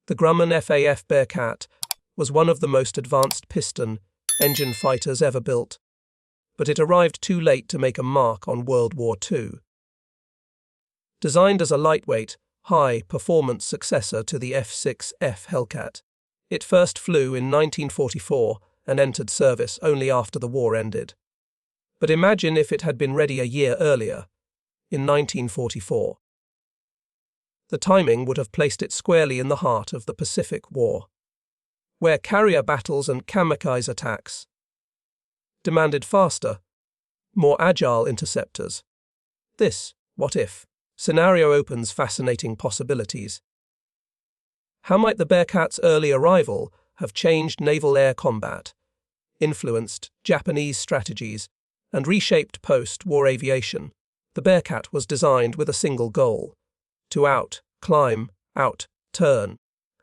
The Grumman F8F Bearcat was one of the most advanced piston-engine fighters ever built, but it arrived too late to make a mark on World War II. Designed as a lightweight, high-performance successor to the F6F Hellcat, it first flew in 1944 and entered service only after the war ended. But imagine if it had been ready a year earlier, in 1944. The timing would have placed it squarely in the heart of the Pacific War, where carrier battles and kamikaze attacks demanded faster, more agile interceptors. This what-if scenario opens fascinating possibilities. How might the Bearcat's early arrival have changed naval air combat, influenced Japanese strategies, and reshaped post-war aviation? The Bearcat was designed with a single goal: to out-climb, out-turn,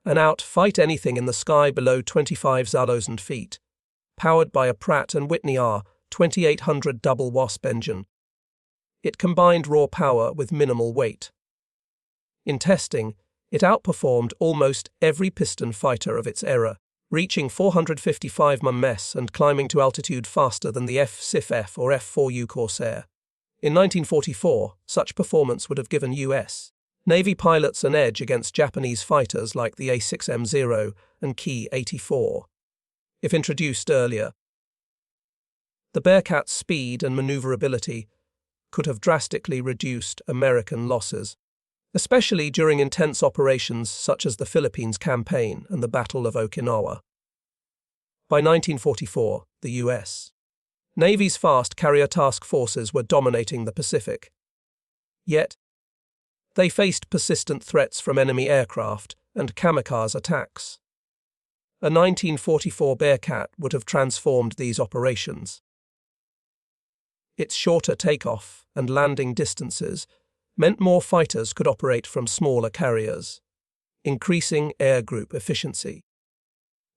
and out-fight anything in the sky below 25,000 feet, powered by a Pratt & Whitney R2800 double Wasp engine. It combined raw power with minimal weight. In testing, it outperformed almost every piston fighter of its era, reaching 455 ms and climbing to altitude faster than the F6F or F4U Corsair. In 1944, such performance would have given U.S. Navy pilots an edge against Japanese fighters like the A6M0 and Ki-84. If introduced earlier, the Bearcat's speed and maneuverability could have drastically reduced American losses, especially during intense operations such as the Philippines Campaign and the Battle of Okinawa. By 1944, the U.S. Navy's fast carrier task forces were dominating the Pacific. Yet, they faced persistent threats from enemy aircraft and kamikaze attacks. A 1944 Bearcat would have transformed these operations. Its shorter takeoff and landing distances meant more fighters could operate from smaller carriers, increasing air group efficiency.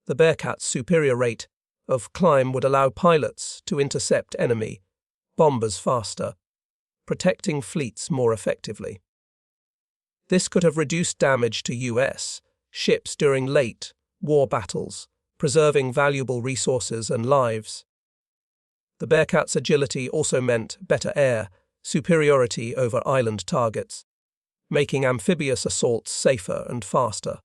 The Bearcat's superior rate of climb would allow pilots to intercept enemy bombers faster, protecting fleets more effectively. This could have reduced damage to U.S. ships during late war battles, preserving valuable resources and lives. The Bearcat's agility also meant better air superiority over island targets, making amphibious assaults safer and faster.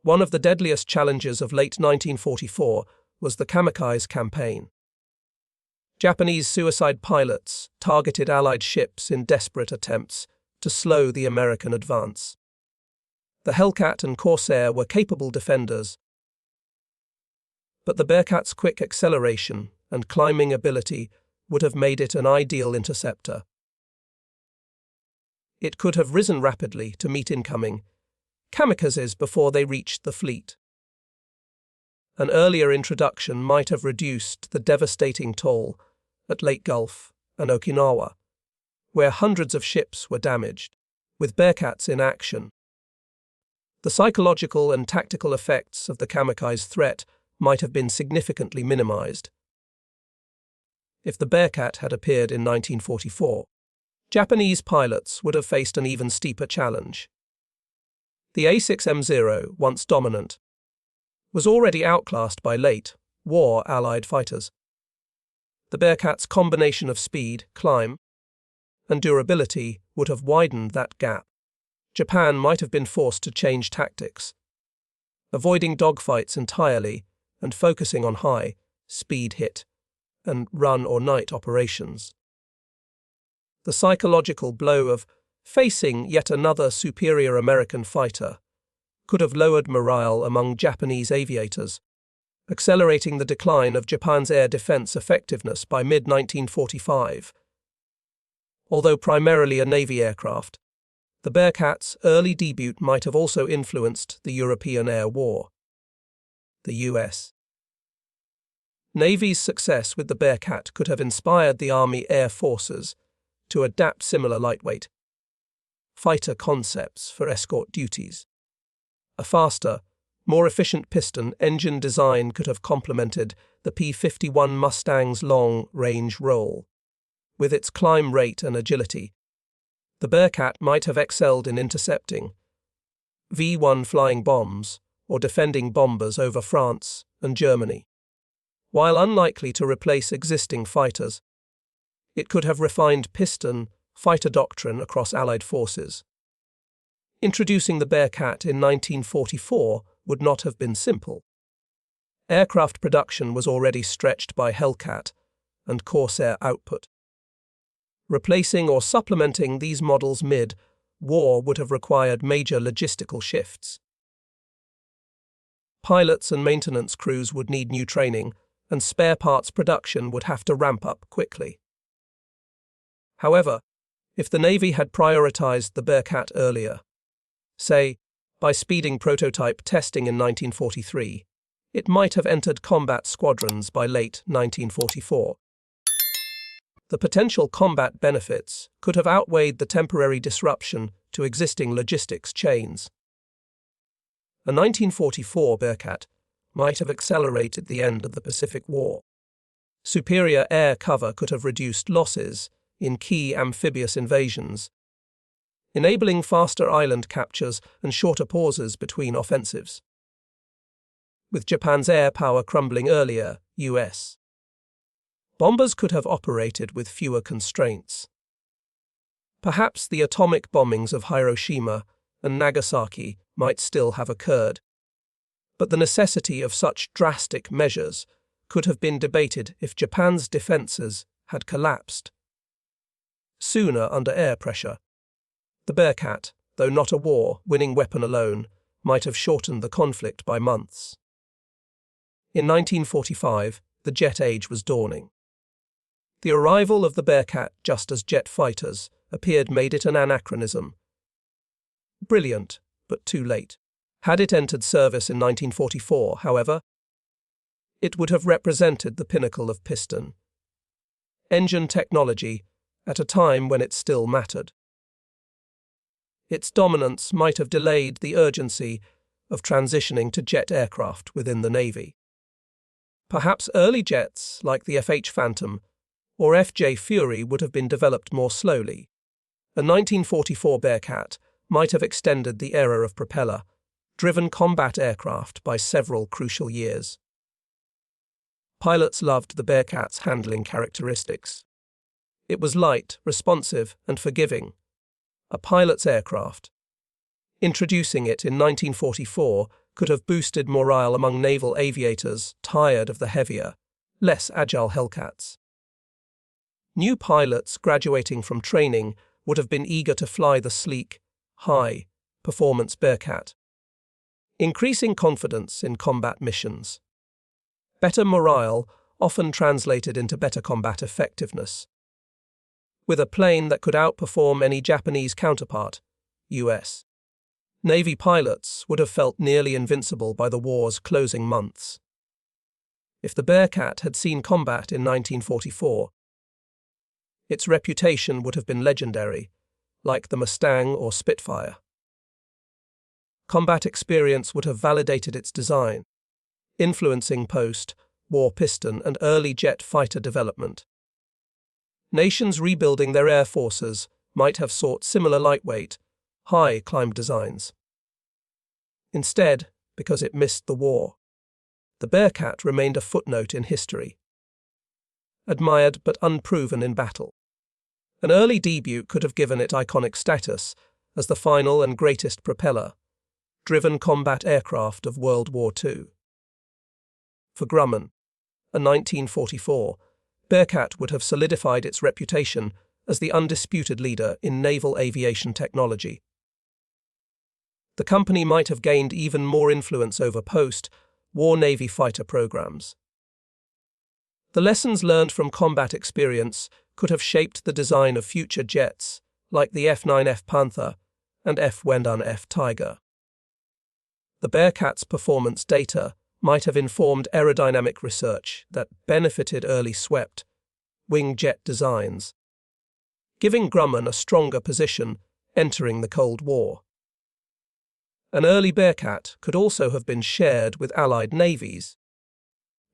One of the deadliest challenges of late 1944 was the kamikaze campaign. Japanese suicide pilots targeted Allied ships in desperate attempts to slow the American advance. The Hellcat and Corsair were capable defenders, but the Bearcat's quick acceleration and climbing ability would have made it an ideal interceptor. It could have risen rapidly to meet incoming kamikazes before they reached the fleet. An earlier introduction might have reduced the devastating toll at Lake Gulf and Okinawa, where hundreds of ships were damaged, with Bearcats in action. The psychological and tactical effects of the kamikaze threat might have been significantly minimized. If the Bearcat had appeared in 1944, Japanese pilots would have faced an even steeper challenge. The A6M0, once dominant, was already outclassed by late-war Allied fighters. The Bearcat's combination of speed, climb, and durability would have widened that gap. Japan might have been forced to change tactics, avoiding dogfights entirely and focusing on high-speed hit and run-or-night operations. The psychological blow of facing yet another superior American fighter could have lowered morale among Japanese aviators, accelerating the decline of Japan's air defense effectiveness by mid-1945. Although primarily a Navy aircraft, the Bearcat's early debut might have also influenced the European Air War. The U.S. Navy's success with the Bearcat could have inspired the Army Air Forces to adapt similar lightweight fighter concepts for escort duties. A faster, more efficient piston-engine design could have complemented the P-51 Mustang's long-range role. With its climb rate and agility, the Bearcat might have excelled in intercepting V-1 flying bombs or defending bombers over France and Germany. While unlikely to replace existing fighters, it could have refined piston fighter doctrine across Allied forces. Introducing the Bearcat in 1944 would not have been simple. Aircraft production was already stretched by Hellcat and Corsair output. Replacing or supplementing these models mid-war would have required major logistical shifts. Pilots and maintenance crews would need new training, and spare parts production would have to ramp up quickly. However, if the Navy had prioritized the Bearcat earlier, say, by speeding prototype testing in 1943, it might have entered combat squadrons by late 1944. The potential combat benefits could have outweighed the temporary disruption to existing logistics chains. A 1944 Bearcat might have accelerated the end of the Pacific War. Superior air cover could have reduced losses in key amphibious invasions, enabling faster island captures and shorter pauses between offensives. With Japan's air power crumbling earlier, US bombers could have operated with fewer constraints. Perhaps the atomic bombings of Hiroshima and Nagasaki might still have occurred, but the necessity of such drastic measures could have been debated if Japan's defences had collapsed sooner under air pressure. The Bearcat, though not a war-winning weapon alone, might have shortened the conflict by months. In 1945, the jet age was dawning. The arrival of the Bearcat just as jet fighters appeared made it an anachronism. Brilliant, but too late. Had it entered service in 1944, however, it would have represented the pinnacle of piston-engine technology at a time when it still mattered. Its dominance might have delayed the urgency of transitioning to jet aircraft within the Navy. Perhaps early jets like the F-H Phantom or F-J Fury would have been developed more slowly. A 1944 Bearcat might have extended the era of propeller-driven combat aircraft by several crucial years. Pilots loved the Bearcat's handling characteristics. It was light, responsive, and forgiving, a pilot's aircraft. Introducing it in 1944 could have boosted morale among naval aviators tired of the heavier, less agile Hellcats. New pilots graduating from training would have been eager to fly the sleek, high-performance Bearcat, increasing confidence in combat missions. Better morale often translated into better combat effectiveness. With a plane that could outperform any Japanese counterpart, US Navy pilots would have felt nearly invincible by the war's closing months. If the Bearcat had seen combat in 1944, its reputation would have been legendary, like the Mustang or Spitfire. Combat experience would have validated its design, influencing post-war piston and early jet fighter development. Nations rebuilding their air forces might have sought similar lightweight, high-climb designs. Instead, because it missed the war, the Bearcat remained a footnote in history, admired but unproven in battle. An early debut could have given it iconic status as the final and greatest propeller-driven combat aircraft of World War II. For Grumman, a 1944, Bearcat would have solidified its reputation as the undisputed leader in naval aviation technology. The company might have gained even more influence over post-war Navy fighter programs. The lessons learned from combat experience could have shaped the design of future jets like the F-9F Panther and F-1F Tiger. The Bearcat's performance data might have informed aerodynamic research that benefited early swept wing jet designs, giving Grumman a stronger position entering the Cold War. An early Bearcat could also have been shared with Allied navies,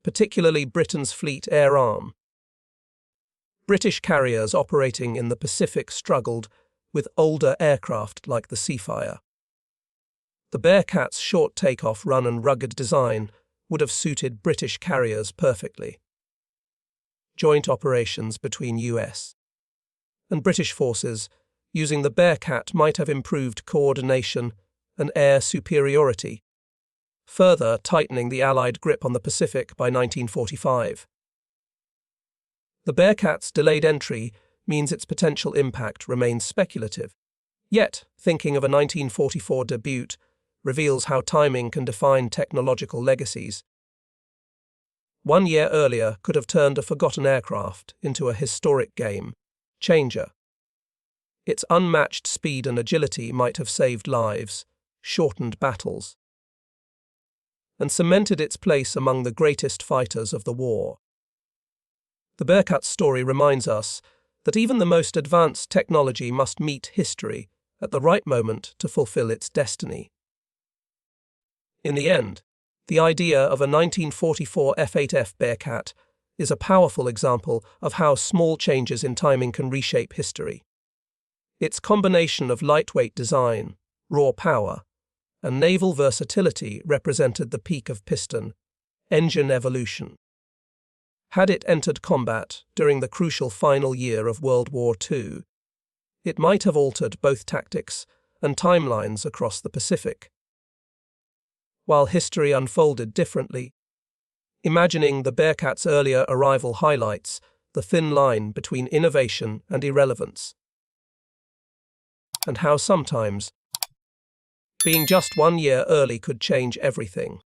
particularly Britain's Fleet Air Arm. British carriers operating in the Pacific struggled with older aircraft like the Seafire. The Bearcat's short takeoff run and rugged design would have suited British carriers perfectly. Joint operations between US and British forces using the Bearcat might have improved coordination and air superiority, further tightening the Allied grip on the Pacific by 1945. The Bearcat's delayed entry means its potential impact remains speculative. Yet, thinking of a 1944 debut reveals how timing can define technological legacies. 1 year earlier could have turned a forgotten aircraft into a historic game changer. Its unmatched speed and agility might have saved lives, shortened battles, and cemented its place among the greatest fighters of the war. The Bearcat's story reminds us that even the most advanced technology must meet history at the right moment to fulfill its destiny. In the end, the idea of a 1944 F8F Bearcat is a powerful example of how small changes in timing can reshape history. Its combination of lightweight design, raw power, and naval versatility represented the peak of piston-engine evolution. Had it entered combat during the crucial final year of World War II, it might have altered both tactics and timelines across the Pacific. While history unfolded differently, imagining the Bearcat's earlier arrival highlights the thin line between innovation and irrelevance, and how sometimes being just 1 year early could change everything.